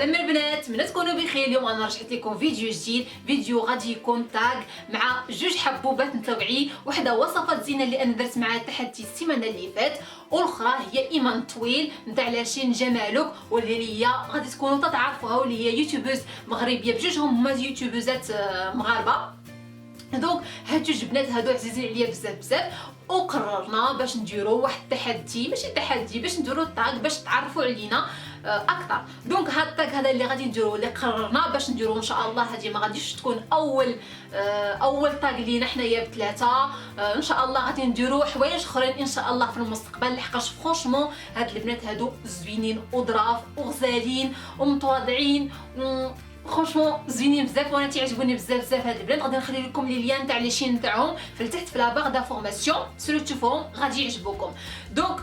سلام البنات، من تكونوا بخير. اليوم انا رجعت لكم فيديو جديد. فيديو غادي يكون تاغ مع جوج حبوبات نتوعي. وحده وصفات زينه اللي انا درت معها التحدي السيمانه اللي فات، والاخرى هي ايمان طويل نتاع لاشين جمالك، واللي هي غادي تكونوا تتعرفوها، واللي هي يوتيوبرز مغربيه بجوجهم هما يوتيوبرزات مغاربه. دونك هاد جوج بنات هادو عزيزين عليا بزاف بزاف، وقررنا باش نديروا واحد التحدي، ماشي تحدي، باش نديروا الطاق باش تعرفوا علينا اكثر. دونك هاد الطاق هذا اللي غادي نديروه، اللي قررنا باش نديروه ان شاء الله، هذه ما غاديش تكون اول طاق لينا حنايا بثلاثه. ان شاء الله غادي نديروا حوايج اخرين ان شاء الله في المستقبل، لحقاش فرونشمون هاد البنات هادو زوينين وظراف وغزالين ومتواضعين. فرونشمون زوينين بزاف، وانا تيعجبوني بزاف بزاف هاد البنات. غادي نخلي لكم لي ليان تاع لي شين تاعهم في التحت في لا باغ دافورماسيون، سيرو تشوفوهم غادي يعجبوكم. دونك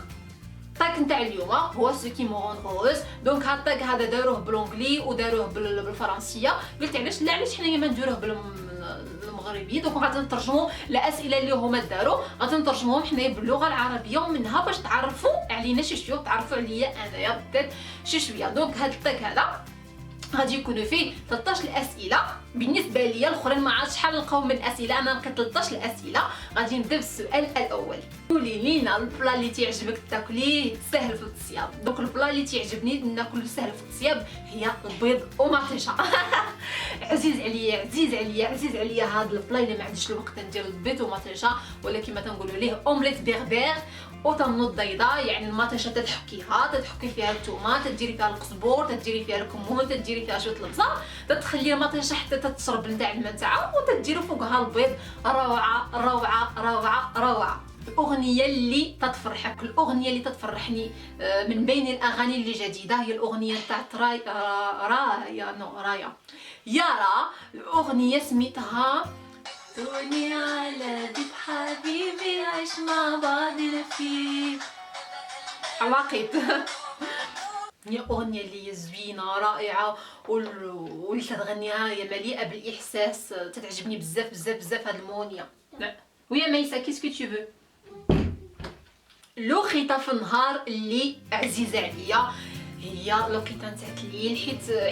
الطاق نتاع اليوم هو سو كي مون روز. دونك هاد الطاق هذا داروه بالونجلي وداروه بالفرنسيه. قلت علاش حنايا ما نديروه بالمغربي. دونك غادي نترجموا الاسئله اللي هما داروا، غادي نترجموهم حنايا باللغه العربيه، ومنها باش تعرفوا علينا شي شويه، تعرفوا عليا انايا بدات شي شويه. دونك هاد الطاق هذا غادي يكونوا فيه 13 الاسئله. بالنسبه ليا الاخرين ما عرفتش شحال نلقاو من الاسئله، انا لقيت 13 الاسئله. غادي نبدا بالسؤال الاول. قولي لينا البلا اللي تعجبك تاكليه سهل في الطياب. دونك البلا اللي تعجبني ناكل سهل في الطياب هي البيض ومطيشه. عزيز عليا هذا البلا. الا ما عنديش الوقت ندير البيض ومطيشه، ولا كما تنقولوا ليه اومليت بيغبير، وتنوض بيضه. يعني المطيشه تحكي فيها الثومه، تديري فيها القزبور، تديري فيها الكمون، تديري فيها شويه البصل، تتخلي المطيشه حتى تتشرب نتاع الماء تاعها، وتديروا فوقها البيض. روعه روعه روعه روعه. الاغنيه اللي تتفرحك، الاغنيه اللي تتفرحني من بين الاغاني اللي جديده هي الاغنيه تاع رايا يارا. الاغنيه سميتها دنيا على ذيب حبيبي، عيش مع بعضنا في عواقب. هي اغنيه اللي هي زوينه رائعه، واللي تغنيها هي مليئه بالاحساس. تتعجبني بزاف بزاف بزاف هاد المغنيه. ويا ميسا كيسكو تو فو. لوقيته في النهار اللي عزيزه عليا هي لوقيته نتاع الليل،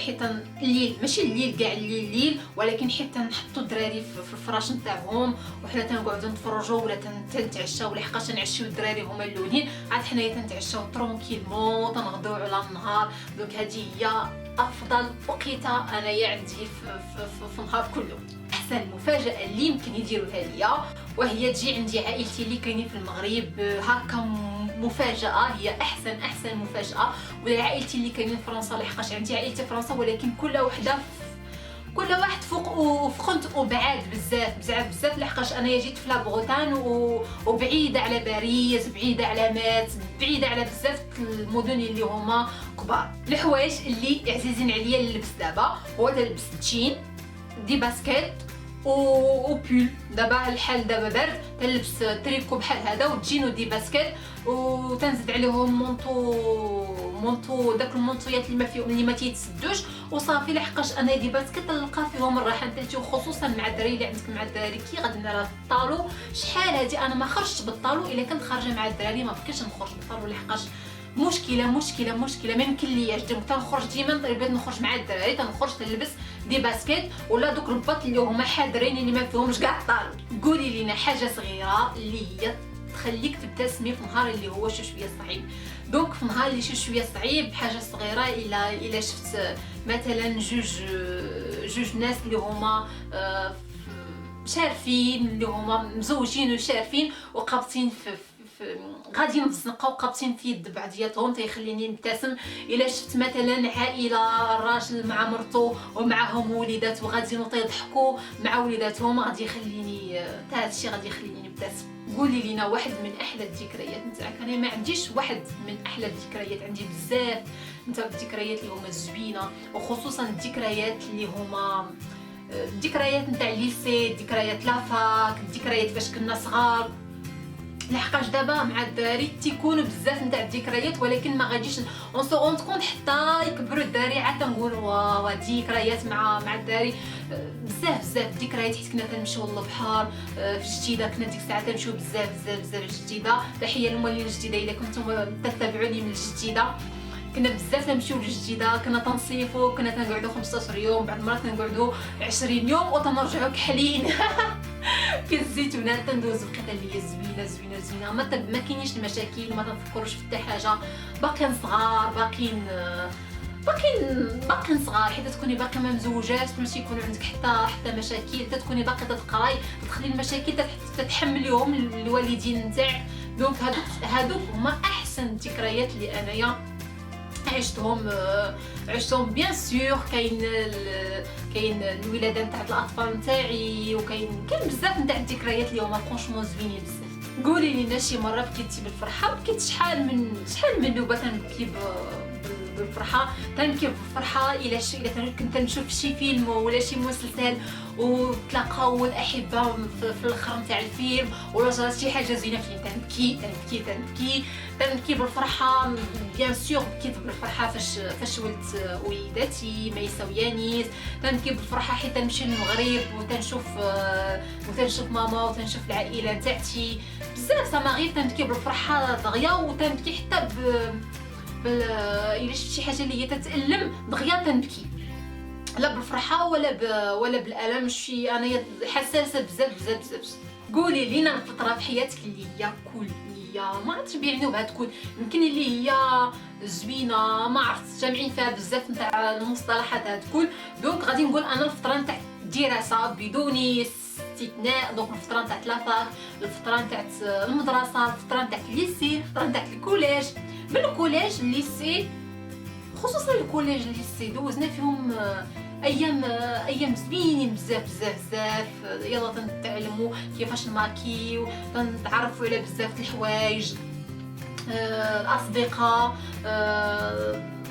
حيت الليل ماشي الليل كاع الليل، ولكن حيت نحطوا الدراري في الفراش نتاعهم، وحنا تنقعدوا نتفرجوا ولا تنتعشاو. لحقاش نعشيو الدراري هما الاولين، عاد حنايا تنتعشاو ترونكيلمون، تنغداو على النهار. دونك هذه هي افضل وقيته انايا عندي في النهار كله. احسن مفاجاه اللي يمكن يديروها ليا وهي تجي عندي عائلتي اللي كاينين في المغرب، هكا مفاجاه. هي احسن مفاجاه. ولا عائلتي اللي كاينين في فرنسا، لحقاش عندي عائلتي في فرنسا، ولكن كل واحد فوق وفخنت وبعاد بزاف. لحقاش انايا جيت في لابغوتان وبعيده على باريس، بعيده على مات، بعيده على بزاف المدن اللي هما كبار. الحوايج اللي عزيزين عليا اللبس دابا هو تلبس جين دي باسكيت وبول. دابا الحال دابا برد، تلبس تريكو بحال هذا وجين ودي باسكيت، وتنزد عليهم مونطو داك المونطويات اللي ما تيتسدوش وصافي. لحقاش انا دي باسكيت نلقى فيهم الراحه نتاعتي، وخصوصا مع الدراري اللي عندك مع الدراري كي غادي ندير الطالو. شحال هادي انا ما خرجتش بالطالو، الا كنت خارجه مع الدراري ما بقيتش نخرج بالطالو، لحقاش مشكله ما يمكن لياش. ديما تنخرج ديما البيت، نخرج مع الدراري، تنخرج تلبس دي باسكيت ولا دوك الباط اللي هما حاضرين اللي ما فيهمش كاع الطالو. قولي لينا حاجه صغيره اللي هي تخليك تبتسمي في نهار اللي هو شويه صعيب. دونك في نهار اللي شويه صعيب، حاجه صغيره الا شفت مثلا جوج ناس اللي هما شارفين، اللي هما مزوجين وشارفين وقابطين في غاديين في الزنقه وقابطين في يد بعضياتهم، تيخليني نبتسم. الا شفت مثلا عائله الراجل مع مرته ومعهم وليدات وغاديين وتيضحكوا مع وليداتهم، غادي يخليني حتى هادشي غادي يخليني نبتسم. قولي لينا واحد من احلى الذكريات نتاعك. انا ما عنديش واحد من احلى الذكريات، عندي بزاف نتاع الذكريات اللي هما زوينه، وخصوصا الذكريات اللي هما الذكريات نتاع الليسي، الذكريات لافاك، الذكريات فاش كنا صغار. لحقاش دابا مع الدراري تيكونوا بزاف نتاع الذكريات، ولكن ما غاديش اون سو روند كونط حتى يكبروا الدراري. عاد تنقولوا واو ذكريات مع الدراري بزاف ذكريات. حيت كنا تنمشيو للبحر في الجديده، كنا ديك الساعه تنمشيو بزاف الجديده. تحيه للمولين الجديده الا كنتم تتبعوني من الجديده. كنا بزاف نمشيو للجديده، كنا تنصيفو، كنا تنقعدو 15 يوم، بعض المرات تنقعدو 20 يوم وتنرجعو كحلين في الزيتونات، تندوزو وقيته اللي هي زوينه زوينه زوينه، ما كاينينش المشاكل، ما تنفكروش في حتى حاجه، باقيين صغار، باقيين صغار، حيت تكوني باقي ما مزوجاش ماشي يكون عندك حتى مشاكل، حتى تكوني باقي تقراي تخلي المشاكل تتحمليهم الوالدين نتاعك. دونك هادوك هما احسن الذكريات اللي انايا عشتهم. بيان سور كاين الولاده نتاع الاطفال نتاعي، وكاين بزاف نتاع الذكريات اللي هما فرونشمون زوينين بزاف. قولي لينا شي مره بكيتي بالفرحه؟ بكيت شحال من نوبه تنبكي بالفرحه، تنبكي بالفرحه الا كنت نشوف شي فيلم ولا شي مسلسل وتلاقاو الاحبه في الاخر نتاع الفيلم، ولا جرات شي حاجه زوينه فين تنبكي بالفرحه. بيان سور بكيت بالفرحه فاش ولدت وليداتي ميسا ويانيس، تنبكي بالفرحه حيت تنمشي للمغرب وتنشوف ماما وتنشوف العائله نتاعتي. بزاف ساماغيف تنبكي بالفرحه دغيا، وتنبكي حتى الا شفت شي حاجه اللي هي تتألم دغيا تنبكي، لا بالفرحه ولا بالالم. شي انا حساسه بزاف. قولي لينا الفتره في حياتك اللي هي ما عرفتش بيعنيو تكون يمكن اللي هي زوينه، ما عرفت جامعين فيها بزاف نتاع المصطلحات هذوك. دونك غادي نقول انا الفتره نتاع الدراسه بدون استثناء، دونك الفتره نتاع ثلاثه، الفتره نتاع المدرسه، الفتره نتاع الليسي، الفتره نتاع الكوليج. من الكوليج الليسي، خصوصا الكوليج الليسي دوزنا فيهم ايام زوينين بزاف. يلا تنتعلموا كيفاش نماكيو، تنتعرفوا على بزاف الحوايج، الاصدقاء،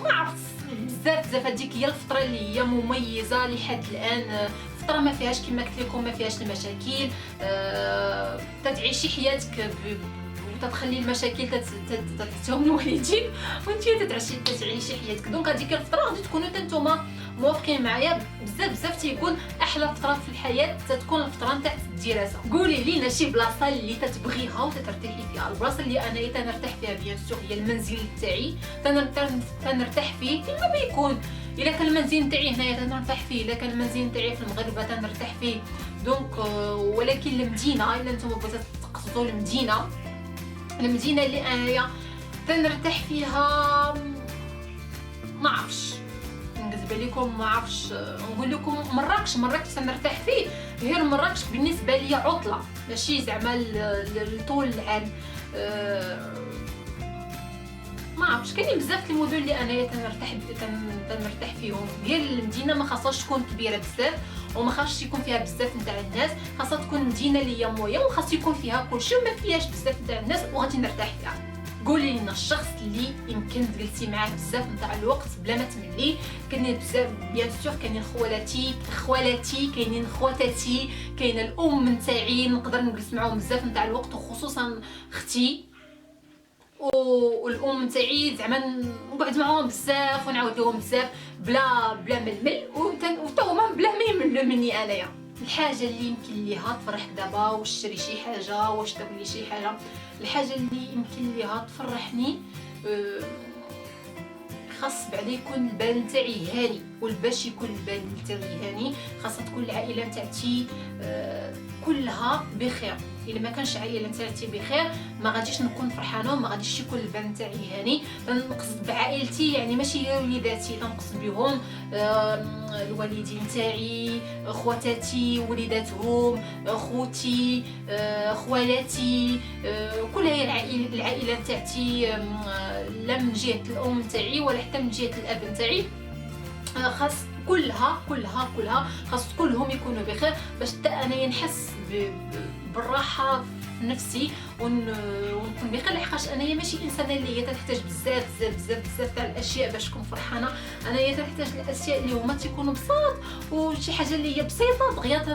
ما عرفت بزاف. هذيك هي الفتره اللي هي مميزه لحد الان، فتره ما فيهاش كما قلت لكم ما فيهاش المشاكل، تتعيشي حياتك وتتخلي المشاكل تتهم الوالدين وانت تتعيشي حياتك. دونك هذيك الفتره غادي تكونوا نتوما موافقين معايا بزاف تيكون احلى فتره في الحياه تتكون الفتره نتاع الدراسه. قولي لينا شي بلاصه اللي تتبغيها وترتاحي فيها. البلاصه اللي انا تنرتاح فيها بيان سور هي المنزل تاعي، تنرتاح فيه فيما بيكون. الا كان المنزل نتاعي هنايا تنرتاح فيه، الا كان المنزل نتاعي في المغرب تنرتاح فيه. دونك ولكن المدينه الا نتوما بغيتو تقصدوا المدينه اللي انايا تنرتاح فيها، ما عرفش نكذب عليكم، ما عرفش نقول لكم مراكش تنرتاح فيه. غير مراكش بالنسبه لي عطله، ماشي زعما لطول العام. ما عرفتش كاينين بزاف المدن اللي انايا تنرتاح فيهم. غير المدينه ما خاصهاش تكون كبيره بزاف وما خاصش يكون فيها بزاف نتاع الناس، خاصها تكون مدينه اللي هي مويه وخاص يكون فيها كلشي وما فيهاش بزاف نتاع الناس وغادي نرتاح فيها. قولي لنا الشخص اللي يمكن جلستي معاه بزاف نتاع الوقت بلا ما تملي. كاينين بزاف بيان سور، كاينين خوالاتي، كاينين خواتاتي، كاينه الام نتاعي نقدر نجلس معاهم بزاف نتاع الوقت، وخصوصا اختي والام نتاعي زعما نقعد معاهم بزاف ونعاود لهم بزاف بلا ململ، وتا هما بلا ما يملوا مني انايا. الحاجه اللي يمكن ليها تفرحك دابا واش تشري شي حاجه واش تاكلي شي حاجه، الحاجه اللي يمكن ليها تفرحني خاص بعدا يكون البال نتاعي هاني، والباش يكون البال نتاعي هاني خاصها تكون العائله نتاعتي كلها بخير. الا ما كانش العائله نتاعتي بخير ما غاديش نكون فرحانه وما غاديش يكون البال نتاعي هاني. تنقصد بعائلتي يعني ماشي غير وليداتي، تنقصد بهم الوالدين نتاعي، خواتاتي وليداتهم، خوتي، خوالاتي، كل هي العائله نتاعتي، لا من جهه الام نتاعي ولا حتى من جهه الاب نتاعي. خاص كلها خاص كلهم يكونوا بخير باش حتى انا نحس بالراحه في نفسي ونكون بخير، لحقاش انايا ماشي انسانه اللي هي تحتاج بزاف تاع الاشياء باش تكون فرحانه. انايا تحتاج الاشياء اللي هما تيكونوا بساط، وشي حاجه اللي هي بسيطه دغيا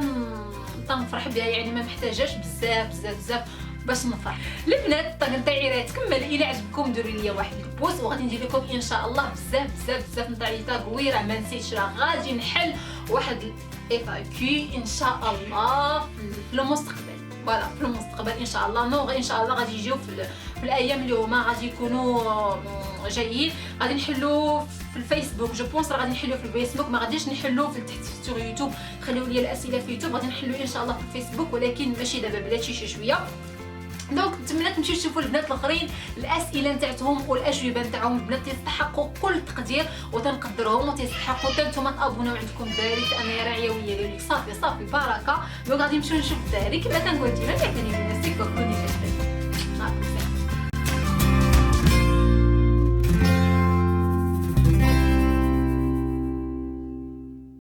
تنفرح بها، يعني ما محتاجاش بزاف باش نفرح. البنات الطاق نتاعي راه تكمل. الى عجبكم ديروا لي واحد البوس، وغادي ندير لكم ان شاء الله بزاف نتاع لي تاغوي. راه ما نسيتش، راه غادي نحل واحد الاف ان شاء الله في المستقبل. فوالا في المستقبل ان شاء الله. ان شاء الله غادي يجيو في الايام اللي هما غادي يكونوا جايين غادي نحلو في الفيسبوك. جو بونس راه غادي نحلو في الفيسبوك، ما غاديش نحلو في تحت سور يوتيوب. خليو لي الاسئله في يوتيوب، غادي نحلو ان شاء الله في الفيسبوك، ولكن ماشي دابا بلاتي شي شويه. دونك نتمنى تمشيو تشوفوا البنات الاخرين الاسئله نتاعهم والاجوبه نتاعهم. البنات تستحقوا كل التقدير وتنقدرهم، وتستحقوا حتى نتوما تابوناو عندكم الدراري. انا راعيه ويا لي صافي بركه. دونك غادي نمشيو نشوف الدراري كما كنقول ديما.